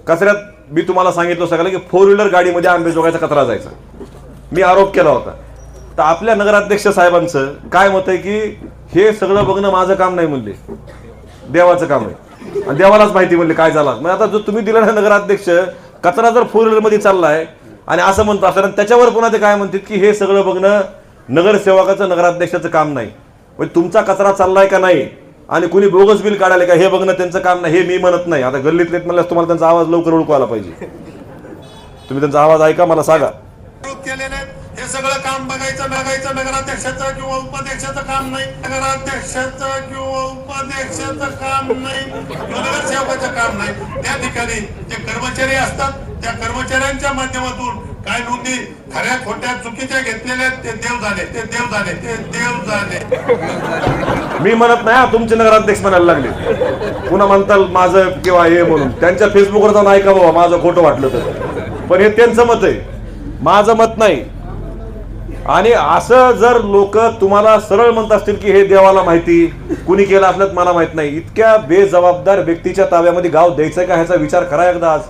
कचऱ्यात मी तुम्हाला सांगितलं सगळं की 4 व्हीलर गाडीमध्ये आंबेजोगाईचा कचरा जायचा, मी आरोप केला होता. तर आपल्या नगराध्यक्ष साहेबांचं काय मत आहे की हे सगळं बघणं माझं काम नाही म्हणले, देवाचं काम आहे आणि देवालाच माहिती म्हणले काय झालं. मग आता जो तुम्ही दिला ना नगराध्यक्ष, कचरा जर 4 व्हीलर मध्ये चाललाय आणि असं म्हणतो असं त्याच्यावर पुन्हा ते काय म्हणतात की हे सगळं बघणं नगरसेवकाचं नगराध्यक्षाचं काम नाही. म्हणजे तुमचा कचरा चाललाय का नाही आणि कुणी बोगस बिल काढायला का हे बघणं त्यांचं काम नाही, हे मी म्हणत नाही. आता गल्लीतले म्हणल्यास तुम्हाला त्यांचा आवाज लवकर ओळखू आला पाहिजे. तुम्ही त्यांचा आवाज ऐका, मला सांगा. हे सगळं काम बघायचं नगराध्यक्षाचं किंवा उपाध्यक्षाचं काम नाही, नगराध्यक्षाचं किंवा उपाध्यक्षाचं काम नाही, नगरसेवकाचं काम नाही. त्या ठिकाणी जे कर्मचारी असतात त्या कर्मचाऱ्यांच्या माध्यमातून काय नोंदी खऱ्या खोट्या चुकीच्या घेतलेल्या ते देव झाले. मी म्हणत नाही, तुमचे नगराध्यक्ष म्हणायला लागले, पुन्हा म्हणताल माझं किंवा हे म्हणून. त्यांच्या फेसबुकवर जाऊन ऐका बाबा, माझं खोटं वाटलं तर. पण हे त्यांचं मत आहे, माझं मत नाही. आणि असं जर लोक तुम्हाला सरळ म्हणत असतील की हे देवाला माहिती, कुणी केलं असलं मला माहित नाही, इतक्या बेजबाबदार व्यक्तीच्या ताब्यामध्ये गाव द्यायचं का ह्याचा विचार करा एकदा. आज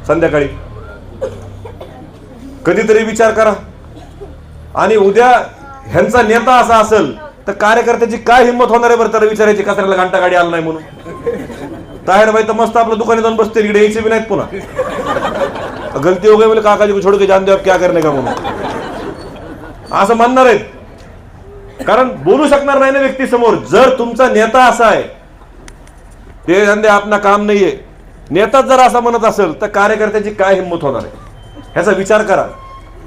संध्याकाळी कधीतरी विचार करा. आणि उद्या ह्यांचा नेता असा असेल तर कार्यकर्त्याची काय हिंमत होणार आहे बरं त्याला विचारायची कचऱ्याला घंटा गाडी आला नाही म्हणून. ताहेरबाई तर मस्त आपल्या दुकानात जाऊन बसते, इकडे यायचे बी नाहीत पुन्हा. गलती हो गई बोले काकाजी को छोड़ के जान दो अब क्या करने का म्हणून असं म्हणणार आहेत. कारण बोलू शकणार नाही ना व्यक्ती समोर. जर तुमचा नेता असा आहे ते धंदे आपला काम नाहीये, नेताच जर असं म्हणत असेल तर कार्यकर्त्याची काय हिंमत होणार आहे ह्याचा विचार करा.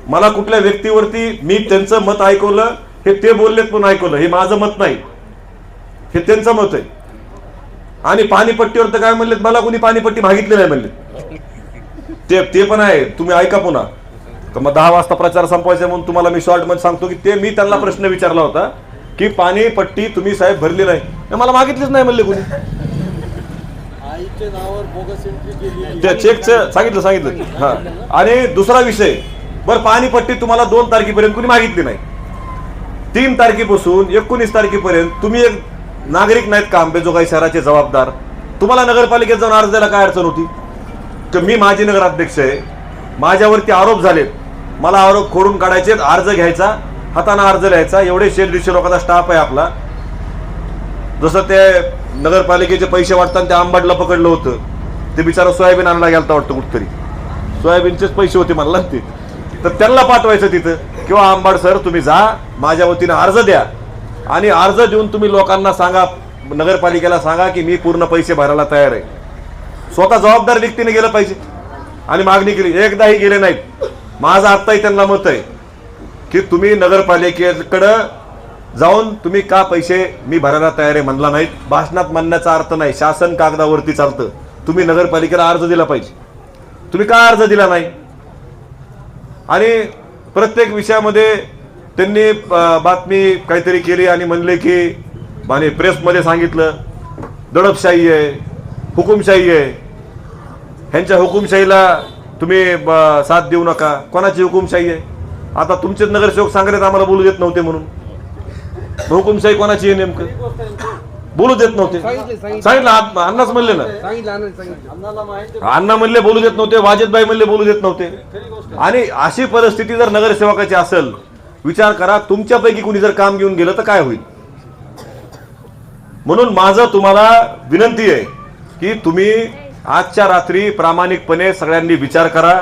मला कुठल्या व्यक्तीवरती मी त्यांचं मत ऐकवलं, हे ते बोललेत पण ऐकवलं, हे माझं मत नाही, हे त्यांचं मत आहे. आणि पाणीपट्टीवर तर काय म्हणलेत, मला कोणी पाणीपट्टी मागितली नाही म्हणले, ते पण आहे. तुम्ही ऐका पुन्हा. मग 10 वाजता प्रचार संपवायचा म्हणून तुम्हाला मी शॉर्ट मध्ये सांगतो की ते मी त्यांना प्रश्न विचारला होता की पाणीपट्टी तुम्ही साहेब भरली नाही, मला मागितलीच नाही म्हणले कोणी. त्या चेकचं सांगितलं. हा. आणि दुसरा विषय, बरं पाणीपट्टी तुम्हाला 2 तारखेपर्यंत कुणी मागितली नाही, 3 तारखेपासून 19 तारखेपर्यंत तुम्ही एक नागरिक नाहीत का आंबेजोगाई शहराचे जबाबदार, तुम्हाला नगरपालिकेत जाऊन अर्ज द्यायला काय अडचण होती? तर मी माझी नगराध्यक्ष आहे, माझ्यावरती आरोप झालेत, मला आरोप खोडून काढायचे, अर्ज घ्यायचा, हाताने अर्ज लिहायचा. एवढे 150 लोकांचा स्टाफ आहे आपला. जसं ते नगरपालिकेचे पैसे वाटताना त्या आंबाडला पकडलं होतं, ते बिचारा सोयाबीन आणायला गेलता वाटतं कुठतरी, सोयाबीनचेच पैसे होते मला लागते, तर त्यांना पाठवायचं तिथं किंवा आंबाड सर तुम्ही जा, माझ्या वतीनं अर्ज द्या आणि अर्ज देऊन तुम्ही लोकांना सांगा, नगरपालिकेला सांगा की मी पूर्ण पैसे भरायला तयार आहे. स्वतः जबाबदार व्यक्तीने गेलं पाहिजे आणि मागणी केली. एकदाही गेले नाहीत. माझं आत्ताही त्यांना मत आहे की तुम्ही नगरपालिकेकडे जाऊन तुम्ही का पैसे मी भरायला तयार आहे म्हणला नाहीत. भाषणात म्हणण्याचा अर्थ नाही, शासन कागदावरती चालतं. तुम्ही नगरपालिकेला अर्ज दिला पाहिजे. तुम्ही का अर्ज दिला नाही? आणि प्रत्येक विषयामध्ये त्यांनी बातमी काहीतरी केली आणि म्हणले की आणि प्रेसमध्ये सांगितलं दडपशाही आहे, हुकुमशाही आहे. ह्यांच्या हुकुमशाहीला तुम्ही साथ देऊ नका. कोणाची हुकुमशाही आहे? आता तुमचेच नगरसेवक सांगत आम्हाला बोलू देत नव्हते म्हणून. हुकुमशाही कोणाची आहे नेमकं? बोलू देत नव्हते. सांगितलं अण्णाच म्हणले ना, अण्णा म्हणले बोलू देत नव्हते, वाजेदबाई म्हणले बोलू देत नव्हते. आणि अशी परिस्थिती जर नगरसेवकाची असेल, विचार करा तुमच्यापैकी कुणी जर काम घेऊन गेलं तर काय होईल. म्हणून माझं तुम्हाला विनंती आहे की तुम्ही आजच्या रात्री प्रामाणिकपणे सगळ्यांनी विचार करा.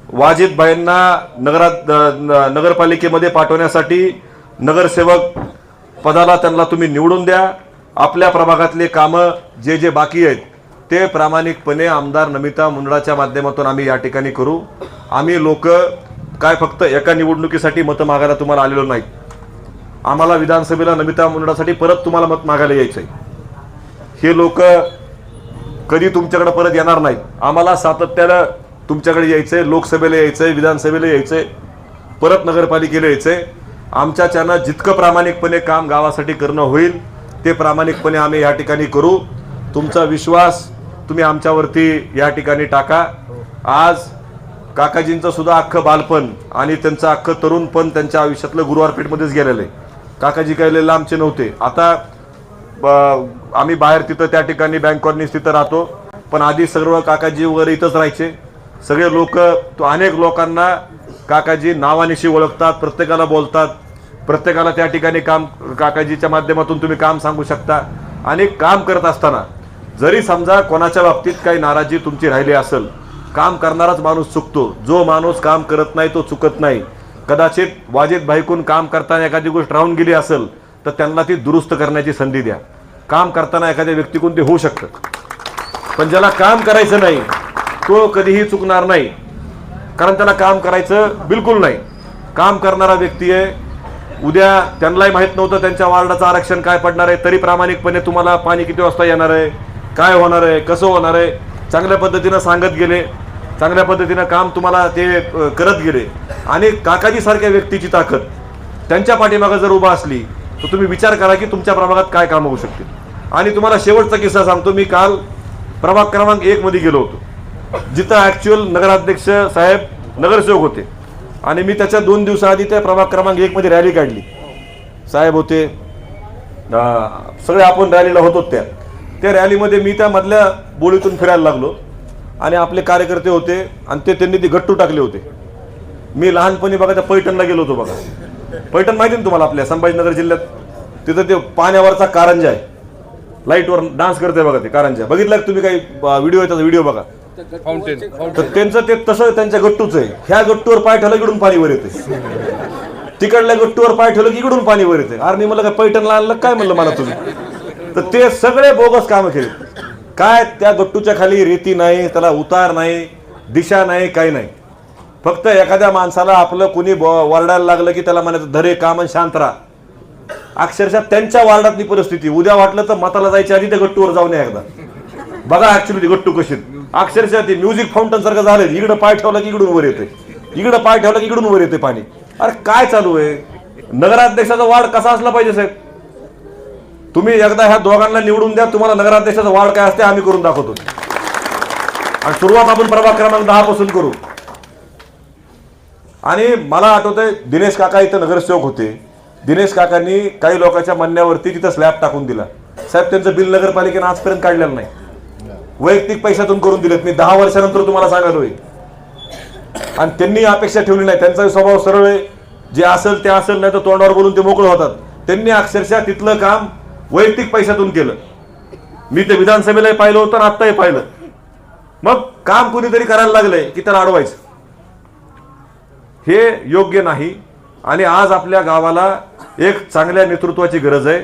वाजेदबाईंना नगरपालिकेमध्ये पाठवण्यासाठी नगरसेवक पदाला त्यांना तुम्ही निवडून द्या. आपल्या प्रभागातले कामं जे जे बाकी आहेत ते प्रामाणिकपणे आमदार नमिता मुंदडाच्या माध्यमातून आम्ही या ठिकाणी करू. आम्ही लोक काय फक्त एका निवडणुकीसाठी मतं मागायला तुम्हाला आलेलो नाहीत. आम्हाला विधानसभेला नमिता मुंदडासाठी परत तुम्हाला मत मागायला यायचंय. हे लोक कधी तुमच्याकडे परत येणार नाहीत. आम्हाला सातत्यानं तुमच्याकडे यायचंय, लोकसभेला यायचंय, विधानसभेला यायचंय, परत नगरपालिकेला यायचंय. आमच्याच्यानं जितकं प्रामाणिकपणे काम गावासाठी करणं होईल ते प्रामाणिकपणे आम्ही या ठिकाणी करू. तुमचा विश्वास तुम्ही आमच्यावरती या ठिकाणी टाका. आज काकाजींचं सुद्धा अख्खं बालपण आणि त्यांचं अख्खं तरुणपण त्यांच्या आयुष्यातलं गुरुवारपेठमध्येच गेलेलं आहे. काकाजी काही लांबचे नव्हते. आता आम्ही बाहेर तिथं त्या ठिकाणी बँक कॉलनीत तिथं राहतो. पण आधी सर्व काकाजी वगैरे इथंच राहायचे. सगळे लोक, अनेक लोकांना काकाजी नावानिशी ओळखतात, प्रत्येकाला बोलतात, प्रत्येकाला त्या ठिकाणी काम काकाजीच्या माध्यमातून तुम्ही काम सांगू शकता. आणि काम करत असताना जरी समजा कोणाच्या बाबतीत काही नाराजी तुमची राहिली असेल, काम करणाराच माणूस चुकतो, जो माणूस काम करत नाही तो चुकत नाही. कदाचित वाजिद भाईकून काम करताना एखादी गोष्ट राहून गेली असेल तर त्यांना ती दुरुस्त करण्याची संधी द्या. काम करताना एखाद्या व्यक्तीकडून ते होऊ शकतं, पण ज्याला काम करायचं नाही तो कधीही चुकणार नाही, कारण त्याला काम करायचं बिलकुल नाही. काम करणारा व्यक्ती आहे. उद्या त्यांनाही माहीत नव्हतं त्यांच्या वार्डाचं आरक्षण काय पडणार आहे, तरी प्रामाणिकपणे तुम्हाला पाणी किती वाजता येणार आहे, काय होणार आहे, कसं होणार आहे, चांगल्या पद्धतीनं सांगत गेले, चांगल्या पद्धतीनं काम तुम्हाला ते करत गेले. आणि काकाजीसारख्या व्यक्तीची ताकद त्यांच्या पाठीमागं जर उभा असली तर तुम्ही विचार करा की तुमच्या प्रभागात काय काम होऊ शकतील. आणि तुम्हाला शेवटचा किस्सा सांगतो. मी काल प्रभाग क्रमांक 1 मध्ये गेलो होतो, जिथं ॲक्च्युअल नगराध्यक्ष साहेब नगरसेवक होते. आणि मी त्याच्या 2 दिवसाआधी त्या प्रभाग क्रमांक 1 मध्ये रॅली काढली. साहेब होते, सगळे आपण रॅलीला होतो. त्या रॅलीमध्ये मी त्या मधल्या बोळीतून फिरायला लागलो आणि आपले कार्यकर्ते होते आणि त्यांनी ते गट्टू टाकले होते. मी लहानपणी बघा त्या पैठणला गेलो होतो. बघा पैठण माहिती ना तुम्हाला, आपल्या संभाजीनगर जिल्ह्यात. तिथं ते पाण्यावरचा कारंजा आहे, लाईटवर डान्स करते बघा ते कारंजा. बघितलं तुम्ही काही व्हिडिओ येतात, व्हिडिओ बघा. तर त्यांचं ते तसं त्यांच्या गट्टूच आहे. ह्या गट्टूवर पाय ठेवलं की इकडून पाणी वर येते, तिकडल्या गट्टूवर पाय ठेवलं की इकडून पाणी वर येते. अरे मला काय पैठणला आणलं काय म्हणलं मला तुम्ही. तर ते सगळे बोगस कामं केले. काय त्या गट्टूच्या खाली रेती नाही, त्याला उतार नाही, दिशा नाही, काही नाही. फक्त एखाद्या माणसाला आपलं कुणी वरडायला लागलं की त्याला म्हणायचं धरे काम आणि शांत राहा. अक्षरशः त्यांच्या वार्डातली परिस्थिती. उद्या वाटलं तर मताला जायच्या आधी त्या गट्टूवर जाऊन या एकदा, बघा ऍक्च्युअली ती गट्टू कशी. अक्षरशः ती म्युझिक फाउंटन सारखं झालं. इकडं पाय ठेवला की इकडून वर येते, इकडं पाय ठेवला की इकडून वर येते पाणी. अरे काय चालू आहे. नगराध्यक्षाचा वार्ड कसा असला पाहिजे साहेब. तुम्ही एकदा ह्या दोघांना निवडून द्या, तुम्हाला नगराध्यक्षाचा वार्ड काय असते आम्ही करून दाखवतो. आणि सुरुवात आपण प्रभाग क्रमांक 10 पासून करू. आणि मला आठवतंय दिनेश काका इथं नगरसेवक होते. दिनेश काकांनी काही लोकांच्या म्हणण्यावरती तिथं स्लॅब टाकून दिला. साहेब त्यांचं बिल नगरपालिकेनं आजपर्यंत काढलेलं नाही, वैयक्तिक पैशातून करून दिलेत. मी 10 वर्षानंतर तुम्हाला सांगालोय. आणि त्यांनी अपेक्षा ठेवली नाही. त्यांचा स्वभाव सरळ आहे, जे असेल ते असेल, नाही तर तोंडावर बोलून ते मोकळे होतात. त्यांनी अक्षरशः तिथलं काम वैयक्तिक पैशातून केलं. मी ते विधानसभेलाही पाहिलं होतं आणि आत्ताही पाहिलं. मग काम कुणीतरी करायला लागलंय की त्याला अडवायचं, हे योग्य नाही. आणि आज आपल्या गावाला एक चांगल्या नेतृत्वाची गरज आहे.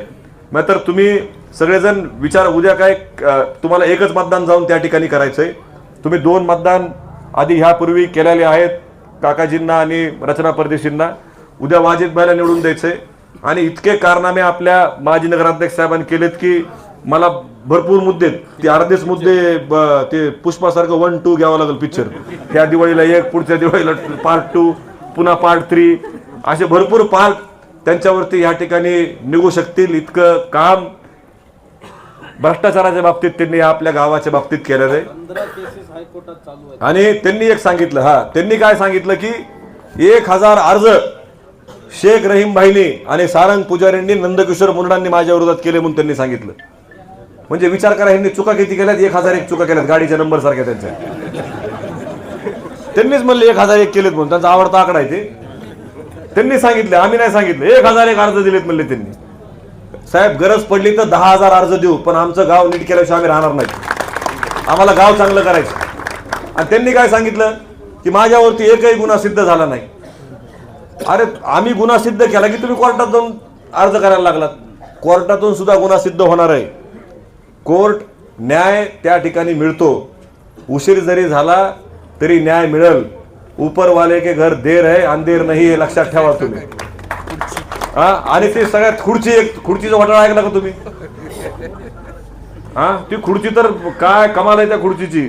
मग तर तुम्ही सगळेजण विचार, उद्या काय तुम्हाला एकच मतदान जाऊन त्या ठिकाणी करायचंय. तुम्ही 2 मतदान आधी ह्यापूर्वी केलेले आहेत, काकाजींना आणि रचना परदेशींना. उद्या वाजिद भाईला निवडून द्यायचंय. आणि इतके कारनामे आपल्या माजी नगराध्यक्ष साहेबांनी केलेत की मला भरपूर मुद्दे, ते अर्धेच मुद्दे ते पुष्पासारखं 1, 2 घ्यावं लागेल पिक्चर. ह्या दिवाळीला 1, पुढच्या दिवाळीला पार्ट 2, पुन्हा पार्ट 3, असे भरपूर पार्ट त्यांच्यावरती या ठिकाणी निघू शकतील. इतकं काम भ्रष्टाचाराच्या बाबतीत त्यांनी आपल्या गावाच्या बाबतीत केलेलं आहे. आणि त्यांनी एक सांगितलं, त्यांनी काय सांगितलं की 1000 अर्ज शेख रहीम भाईनी आणि सारंग पुजारींनी, नंदकिशोर मुंडांनी माझ्या विरोधात केले म्हणून त्यांनी सांगितलं. म्हणजे विचार करा, ह्यांनी चुका किती केल्यात. 1001 चुका केल्यात, गाडीच्या नंबर सारख्या त्यांच्या. त्यांनीच म्हणले 1001 केलेत म्हणून, त्यांचा आवडता आकडा आहे ते. त्यांनी सांगितलं, आम्ही नाही सांगितलं. 1001 अर्ज दिलेत म्हणले त्यांनी. साहेब गरज पडली तर 10,000 अर्ज देऊ, पण आमचं गाव नीट केल्याशिवाय आम्ही राहणार नाही. आम्हाला गाव चांगलं करायचं. आणि त्यांनी काय सांगितलं की माझ्यावरती एकही गुन्हा सिद्ध झाला नाही. अरे आम्ही गुन्हा सिद्ध केला की तुम्ही कोर्टात जाऊन अर्ज करायला लागलात. कोर्टातून सुद्धा गुन्हा सिद्ध होणार आहे. कोर्ट न्याय त्या ठिकाणी मिळतो. उशीर जरी झाला तरी न्याय मिळेल. ऊपर वाले के घर देर है अंधेर नाही, हे लक्षात ठेवा तुम्ही. आणि ते सगळ्यात खुर्चीचं वाटाळ ऐकलं का तुम्ही. ती खुर्ची तर काय कमाल आहे त्या खुर्चीची.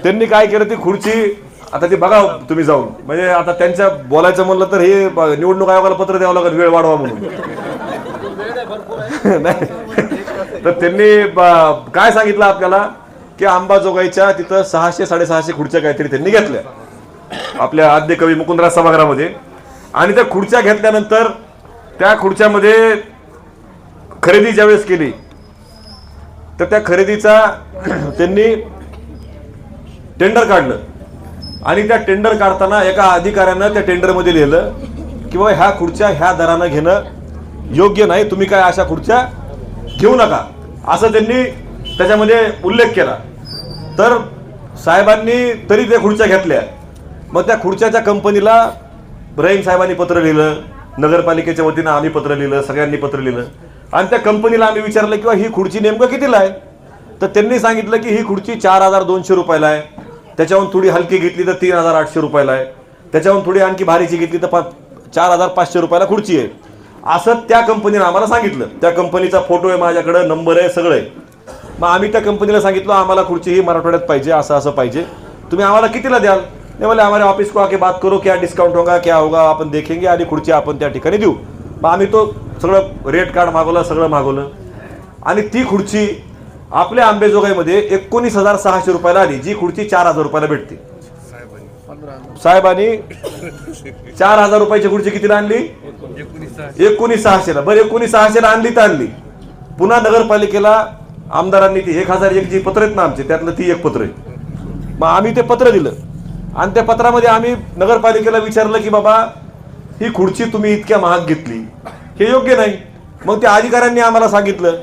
त्यांनी काय केलं, ती खुर्ची आता ती बघा तुम्ही जाऊन. म्हणजे आता त्यांच्या बोलायचं म्हणलं तर हे निवडणूक आयोगाला पत्र द्यावं लागेल वेळ वाढवा म्हणून. तर त्यांनी काय सांगितलं आपल्याला की अंबाजोगाईच्या तिथं 600-650 खुर्च्या काहीतरी त्यांनी घेतल्या आपल्या आद्य कवी मुकुंदराज सभागृहामध्ये. आणि त्या खुर्च्या घेतल्यानंतर त्या खुर्च्यामध्ये खरेदी ज्यावेळेस केली तर त्या खरेदीचा त्यांनी टेंडर काढलं आणि त्या टेंडर काढताना एका अधिकाऱ्यानं त्या टेंडरमध्ये लिहिलं की बाबा ह्या खुर्च्या ह्या दरानं घेणं योग्य नाही, तुम्ही काय अशा खुर्च्या घेऊ नका, असं त्यांनी त्याच्यामध्ये उल्लेख केला. तर साहेबांनी तरी त्या खुर्च्या घेतल्या. मग त्या खुर्च्याच्या कंपनीला रहीम साहेबांनी पत्र लिहिलं, नगरपालिकेच्या वतीनं आम्ही पत्र लिहिलं, सगळ्यांनी पत्र लिहिलं आणि त्या कंपनीला आम्ही विचारलं की ही खुर्ची नेमकं कितीला आहे. तर त्यांनी सांगितलं की ही खुर्ची 4,200 रुपयाला आहे, त्याच्याहून थोडी हलकी घेतली तर 3,800 रुपयाला आहे, त्याच्याहून थोडी आणखी भारीची घेतली तर 4,500 रुपयाला खुर्ची आहे, असं त्या कंपनीनं आम्हाला सांगितलं. त्या कंपनीचा फोटो आहे माझ्याकडे, नंबर आहे, सगळं आहे. मग आम्ही त्या कंपनीला सांगितलं आम्हाला खुर्ची ही मराठवाड्यात पाहिजे, असं असं पाहिजे, तुम्ही आम्हाला कितीला द्याल. नाही बोले हमारे ऑफिस को आके बात करो, क्या डिस्काउंट होगा क्या होगा आपण देखेंगे आणि खुर्ची आपण त्या ठिकाणी देऊ. मग आम्ही तो सगळं रेट कार्ड मागवलं, सगळं मागवलं आणि ती खुर्ची आपल्या अंबेजोगाईमध्ये 19,600 रुपयाला आली, जी खुर्ची 4,000 रुपयाला भेटते. साहेबांनी 4,000 रुपयाची खुर्ची कितीला आणली? 19,600ला. बरं 19,600ला आणली तर आणली. पुन्हा नगरपालिकेला आमदारांनी ती 1,001 जी पत्र आहेत ना आमचे, त्यातलं ती एक पत्र आहे. मग आम्ही ते पत्र दिलं आणि त्या पत्रामध्ये आम्ही नगरपालिकेला विचारलं की बाबा ही खुर्ची तुम्ही इतक्या महाग घेतली, हे योग्य नाही. मग त्या अधिकाऱ्यांनी आम्हाला सांगितलं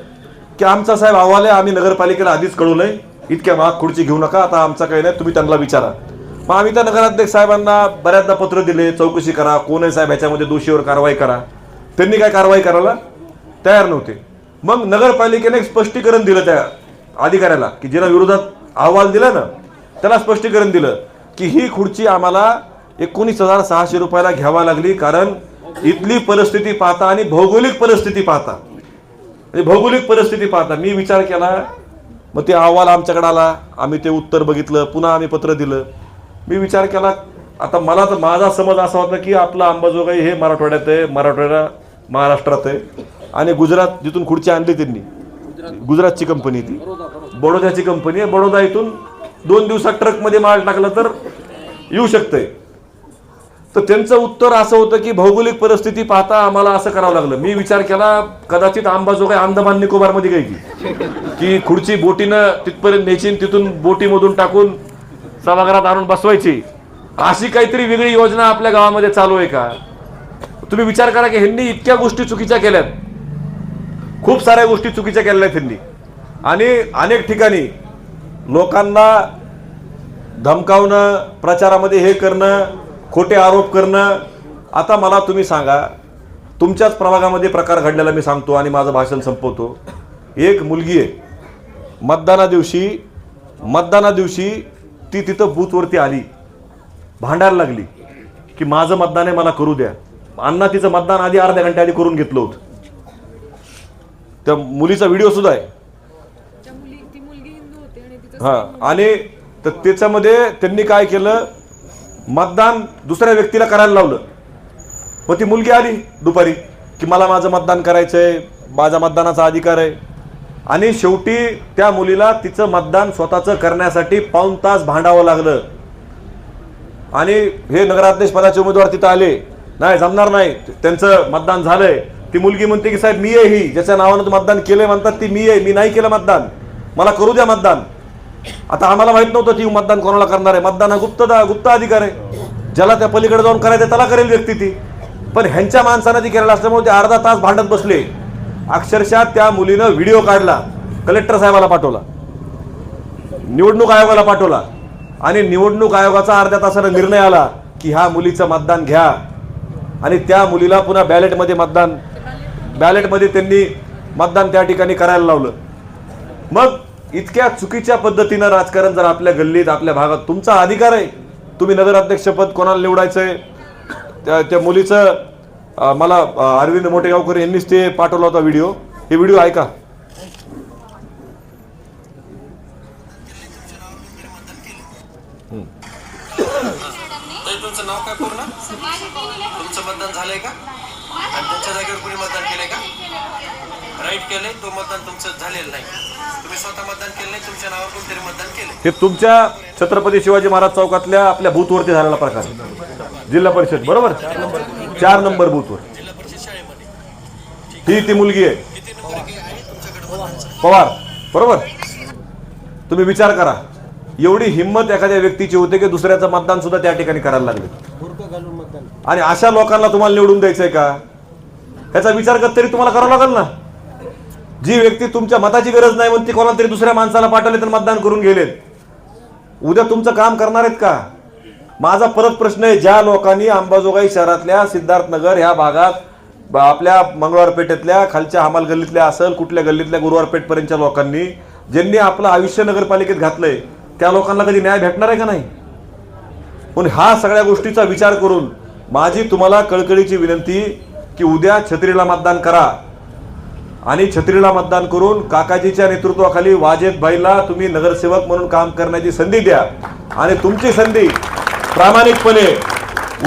की आमचा साहेब अहवाल आहे, आम्ही नगरपालिकेला आधीच कळवलंय, इतक्या महाग खुर्ची घेऊ नका, आता आमचा काही नाही, तुम्ही त्यांना विचारा. मग आम्ही त्या नगराध्यक्ष साहेबांना बऱ्याचदा पत्र दिले, चौकशी करा, कोण आहे साहेब ह्याच्यामध्ये दोषीवर कारवाई करा. त्यांनी काय कारवाई करायला तयार नव्हते. मग नगरपालिकेने एक स्पष्टीकरण दिलं त्या अधिकाऱ्याला की ज्याला विरोधात अहवाल दिला ना त्याला स्पष्टीकरण दिलं की ही खुर्ची आम्हाला 19,600 रुपयाला घ्यावा लागली, कारण इथली परिस्थिती पाहता आणि भौगोलिक परिस्थिती पाहता, भौगोलिक परिस्थिती पाहता मी विचार केला. मग ते अहवाल आमच्याकडे आला, आम्ही ते उत्तर बघितलं, पुन्हा आम्ही पत्र दिलं. मी विचार केला आता मला तर माझा समज असा होता की आपलं अंबाजोगाई हे मराठवाड्यात आहे, मराठवाडा महाराष्ट्रात आहे आणि गुजरात जिथून खुर्ची आणली त्यांनी, गुजरातची कंपनी, ती बडोद्याची कंपनी आहे, बडोदा इथून 2 दिवसात ट्रकमध्ये माल टाकला तर येऊ शकतंय. तर त्यांचं उत्तर असं होतं की भौगोलिक परिस्थिती पाहता आम्हाला असं करावं लागलं. मी विचार केला कदाचित अंबाजोगाई अंदमान निकोबारमध्ये गेली की खुर्ची बोटीनं तिथपर्यंत न्यायची, तिथून बोटीमधून टाकून सभागृहात आणून बसवायची, अशी काहीतरी वेगळी योजना आपल्या गावामध्ये चालू आहे का? तुम्ही विचार करा की ह्यांनी इतक्या गोष्टी चुकीच्या केल्यात, खूप साऱ्या गोष्टी चुकीच्या केलेल्या आहेत ह्यांनी आणि अनेक ठिकाणी लोकांना धमकावणं, प्रचारामध्ये हे करणं, खोटे आरोप करणं. आता मला तुम्ही सांगा, तुमच्याच प्रभागामध्ये प्रकार घडलेला मी सांगतो आणि माझं भाषण संपवतो. एक मुलगी आहे, मतदाना दिवशी ती तिथं बूथवरती आली, भांडायला लागली की माझं मतदान आहे, मला करू द्या. अण्णा तिचं मतदान आधी अर्ध्या घंटे आधी करून घेतलं होतं. त्या मुलीचा व्हिडिओ सुद्धा आहे. हा, आणि तर त्याच्यामध्ये त्यांनी काय केलं, मतदान दुसऱ्या व्यक्तीला करायला लावलं. मग ती मुलगी आली दुपारी की मला माझं मतदान करायचंय, माझा मतदानाचा अधिकार आहे. आणि शेवटी त्या मुलीला तिचं मतदान स्वतःचं करण्यासाठी 1 तास भांडावं लागलं. आणि हे नगराध्यक्ष पदाचे उमेदवार तिथं आले, नाही जमणार नाही, त्यांचं मतदान झालंय. ती मुलगी म्हणते की साहेब मी आहे, ही ज्याच्या नावानं मतदान केलंय म्हणतात ती मी आहे, मी नाही केलं मतदान, मला करू द्या मतदान. आता आम्हाला माहित नव्हतं ती मतदान कोणाला करणार आहे. मतदान हा गुप्त अधिकार आहे, ज्याला त्या पलीकडे जाऊन करायचं त्याला करेल व्यक्ती ती. पण ह्यांच्या माणसानं ती केलेलं असल्यामुळे ते अर्धा तास भांडत बसले. अक्षरशः त्या मुलीनं व्हिडिओ काढला, कलेक्टर साहेबाला पाठवला, निवडणूक आयोगाला पाठवला आणि निवडणूक आयोगाचा अर्ध्या तासानं निर्णय आला की ह्या मुलीचं मतदान घ्या. आणि त्या मुलीला पुन्हा बॅलेटमध्ये त्यांनी मतदान त्या ठिकाणी करायला लावलं. मग इतक्या चुकीच्या पद्धतीनं राजकारण जर आपल्या गल्लीत, आपल्या भागात, तुमचा अधिकार आहे, तुम्ही नगराध्यक्षपद कोणाला निवडायचंय. त्या मुलीचं मला अरविंद मोठेगावकर यांनीच ते पाठवला होता व्हिडिओ. हे व्हिडिओ ऐका. तुमचं नाव काय पूर्ण? तुमचं मतदान झालंय का? आणि तुमच्या जागेवर कोणी मतदान केलंय का? राईट केलंय, तो मतदान तुमचं झालेलं नाही. तुम्ही स्वतः मतदान केलं नाही, तुमच्या नावावर कोणतरी मतदान केलंय. हे तुमच्या छत्रपती शिवाजी महाराज चौकातल्या आपल्या बूथवरती झालेला प्रकार, जिल्हा परिषद बरोबर 4 नंबर बूथवर. जिल्हा परिषद शाळेमध्ये ही ती मुलगी आहे किती नंबर आहे तुमच्याकडे मतदान? पवार. बरोबर? तुम्ही विचार करा, एवढी हिंमत एखाद्या व्यक्तीची होते की दुसऱ्याचं मतदान सुद्धा त्या ठिकाणी करायला लागले. आणि अशा लोकांना तुम्हाला निवडून द्यायचंय का? ह्याचा विचार करत तरी तुम्हाला करावा लागेल ना. जी व्यक्ती तुमच्या मताची गरज नाही म्हणून ती कोणाला तरी दुसऱ्या माणसाला पाठवले तर मतदान करून गेलेत, उद्या तुमचं काम करणार आहेत का? माझा परत प्रश्न आहे, ज्या लोकांनी अंबाजोगाई शहरातल्या सिद्धार्थनगर ह्या भागात आपल्या मंगळवार पेठेतल्या खालच्या हमाल गल्लीतल्या असेल कुठल्या गल्लीतल्या गुरुवार पेठपर्यंतच्या लोकांनी ज्यांनी आपलं आयुष्य नगरपालिकेत घातलंय त्या लोकांना कधी न्याय भेटणार आहे का नाही? पण हा सगळ्या गोष्टीचा विचार करून माझी तुम्हाला कळकळीची विनंती की उद्या छत्रीला मतदान करा आणि छत्रीला मतदान करून काकाजीच्या नेतृत्वाखाली वाजेद भाईला तुम्ही नगरसेवक म्हणून काम करण्याची संधी द्या. आणि तुमची संधी प्रामाणिकपणे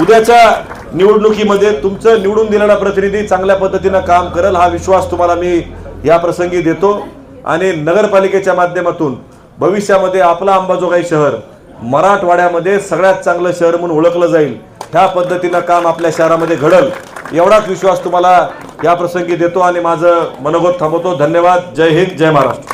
उद्याच्या निवडणुकीमध्ये तुमचं निवडून दिलेला प्रतिनिधी चांगल्या पद्धतीनं काम करेल हा विश्वास तुम्हाला मी या प्रसंगी देतो. आणि नगरपालिकेच्या माध्यमातून भविष्यामध्ये आपलं अंबाजोगाई शहर मराठवाड्यामध्ये सगळ्यात चांगलं शहर म्हणून ओळखलं जाईल. ह्या पद्धतीनं काम आपल्या शहरामध्ये घडल एवढाच विश्वास तुम्हाला या प्रसंगी देतो आणि माझं मनोगत थांबवतो. धन्यवाद. जय हिंद, जय महाराष्ट्र.